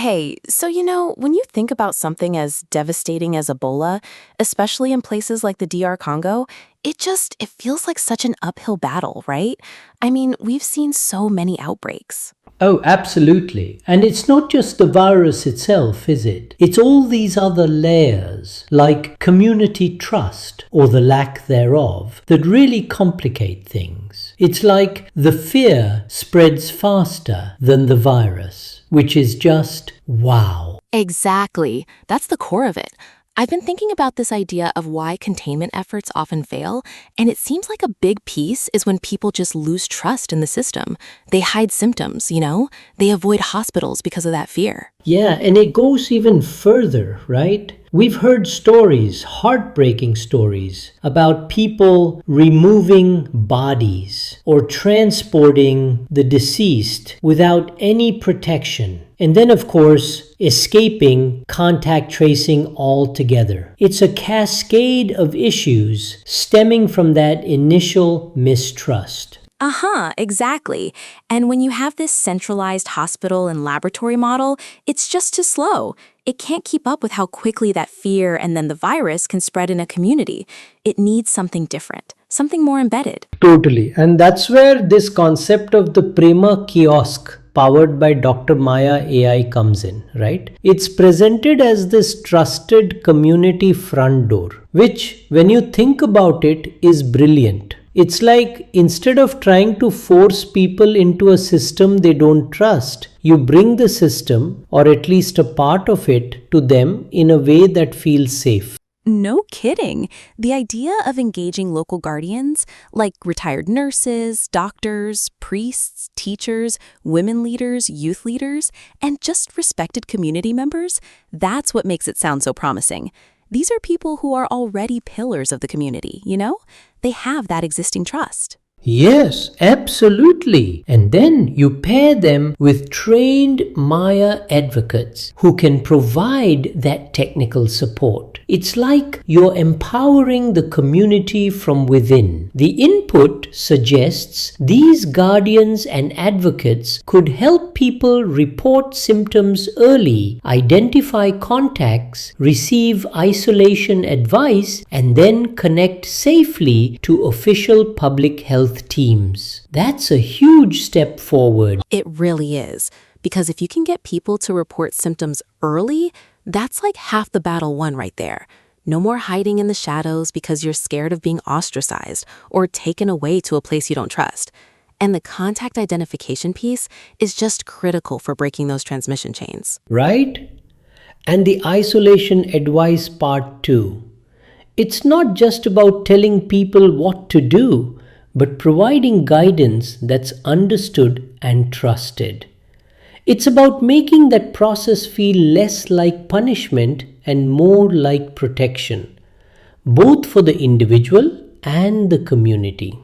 Hey, when you think about something as devastating as Ebola, especially in places like the DR Congo, it feels like such an uphill battle, right? I mean, we've seen so many outbreaks. Oh, absolutely. And it's not just the virus itself, is it? It's all these other layers, like community trust or the lack thereof, that really complicate things. It's like the fear spreads faster than the virus, which is just wow. Exactly. That's the core of it. I've been thinking about this idea of why containment efforts often fail, and it seems like a big piece is when people just lose trust in the system. They hide symptoms. They avoid hospitals because of that fear. Yeah, and it goes even further, right? We've heard stories, heartbreaking stories, about people removing bodies or transporting the deceased without any protection. And then, of course, escaping contact tracing altogether. It's a cascade of issues stemming from that initial mistrust. Exactly. And when you have this centralized hospital and laboratory model, it's just too slow. It can't keep up with how quickly that fear and then the virus can spread in a community. It needs something different, something more embedded. Totally. And that's where this concept of the Prema kiosk powered by Dr. Maya AI comes in, right? It's presented as this trusted community front door, which, when you think about it, is brilliant. It's like instead of trying to force people into a system they don't trust, you bring the system, or at least a part of it, to them in a way that feels safe. No kidding. The idea of engaging local guardians, like retired nurses, doctors, priests, teachers, women leaders, youth leaders, and just respected community members, that's what makes it sound so promising. These are people who are already pillars of the community. They have that existing trust. Yes, absolutely. And then you pair them with trained Maya advocates who can provide that technical support. It's like you're empowering the community from within. The input suggests these guardians and advocates could help people report symptoms early, identify contacts, receive isolation advice, and then connect safely to official public health teams. That's a huge step forward. It really is. Because if you can get people to report symptoms early, that's like half the battle won right there. No more hiding in the shadows because you're scared of being ostracized or taken away to a place you don't trust. And the contact identification piece is just critical for breaking those transmission chains. Right? And the isolation advice part too. It's not just about telling people what to do, but providing guidance that's understood and trusted. It's about making that process feel less like punishment and more like protection, both for the individual and the community.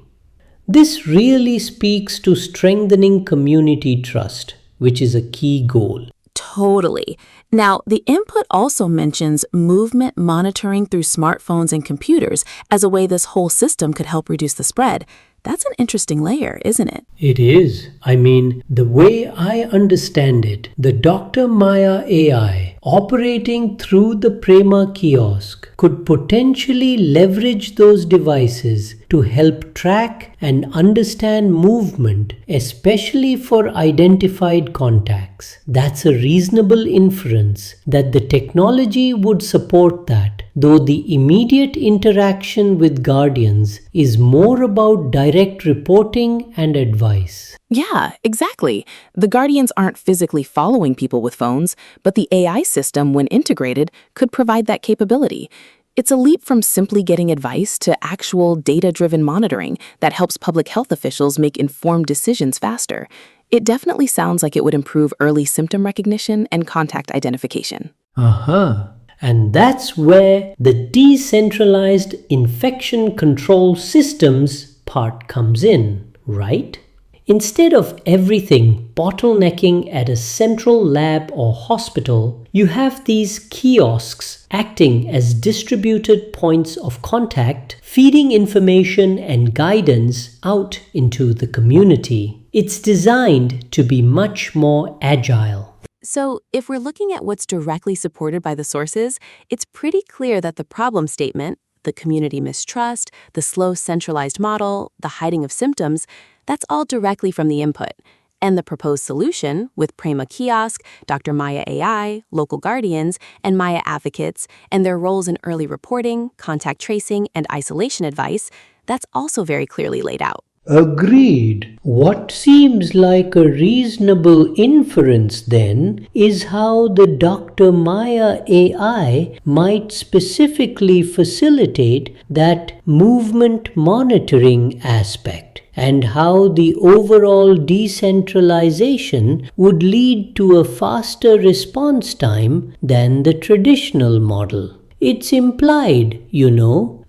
This really speaks to strengthening community trust, which is a key goal. Totally. Now, the input also mentions movement monitoring through smartphones and computers as a way this whole system could help reduce the spread. That's an interesting layer, isn't it? It is. I mean, the way I understand it, the Dr. Maya AI operating through the Prema kiosk could potentially leverage those devices to help track and understand movement, especially for identified contacts. That's a reasonable inference that the technology would support that, though the immediate interaction with guardians is more about direct reporting and advice. Yeah, exactly. The Guardians aren't physically following people with phones, but the AI system, when integrated, could provide that capability. It's a leap from simply getting advice to actual data-driven monitoring that helps public health officials make informed decisions faster. It definitely sounds like it would improve early symptom recognition and contact identification. And that's where the decentralized infection control systems part comes in, right? Instead of everything bottlenecking at a central lab or hospital, you have these kiosks acting as distributed points of contact, feeding information and guidance out into the community. It's designed to be much more agile. So, if we're looking at what's directly supported by the sources, it's pretty clear that the problem statement, the community mistrust, the slow centralized model, the hiding of symptoms, that's all directly from the input. And the proposed solution, with Prima Kiosk, Dr. Maya AI, local guardians, and Maya advocates, and their roles in early reporting, contact tracing, and isolation advice, that's also very clearly laid out. Agreed. What seems like a reasonable inference then is how the Dr. Maya AI might specifically facilitate that movement monitoring aspect, and how the overall decentralization would lead to a faster response time than the traditional model. It's implied,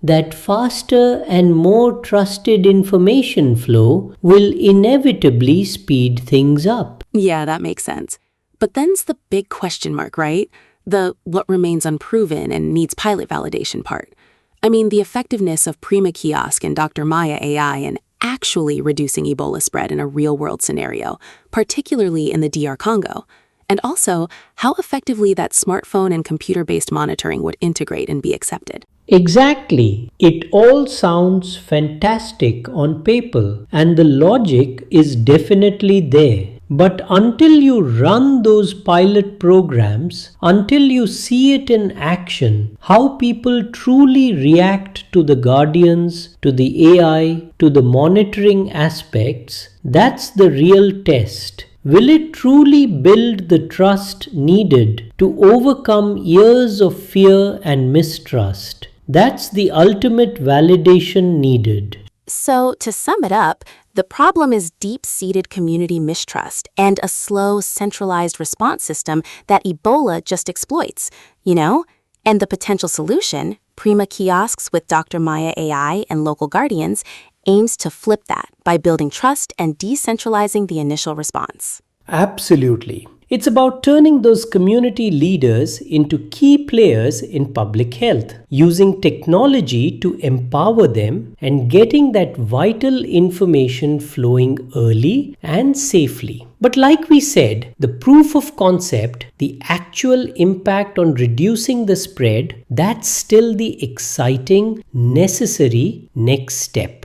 that faster and more trusted information flow will inevitably speed things up. Yeah, that makes sense. But then's the big question mark, right? The what remains unproven and needs pilot validation part. I mean, the effectiveness of Prima Kiosk and Dr. Maya AI in actually reducing Ebola spread in a real-world scenario, particularly in the DR Congo. And also, how effectively that smartphone and computer-based monitoring would integrate and be accepted. Exactly. It all sounds fantastic on paper, and the logic is definitely there. But until you run those pilot programs, until you see it in action, how people truly react to the guardians, to the AI, to the monitoring aspects, that's the real test. Will it truly build the trust needed to overcome years of fear and mistrust? That's the ultimate validation needed. So, to sum it up, the problem is deep-seated community mistrust and a slow, centralized response system that Ebola just exploits, And the potential solution, Prima Kiosks with Dr. Maya AI and local guardians, aims to flip that by building trust and decentralizing the initial response. Absolutely. It's about turning those community leaders into key players in public health, using technology to empower them and getting that vital information flowing early and safely. But like we said, the proof of concept, the actual impact on reducing the spread, that's still the exciting, necessary next step.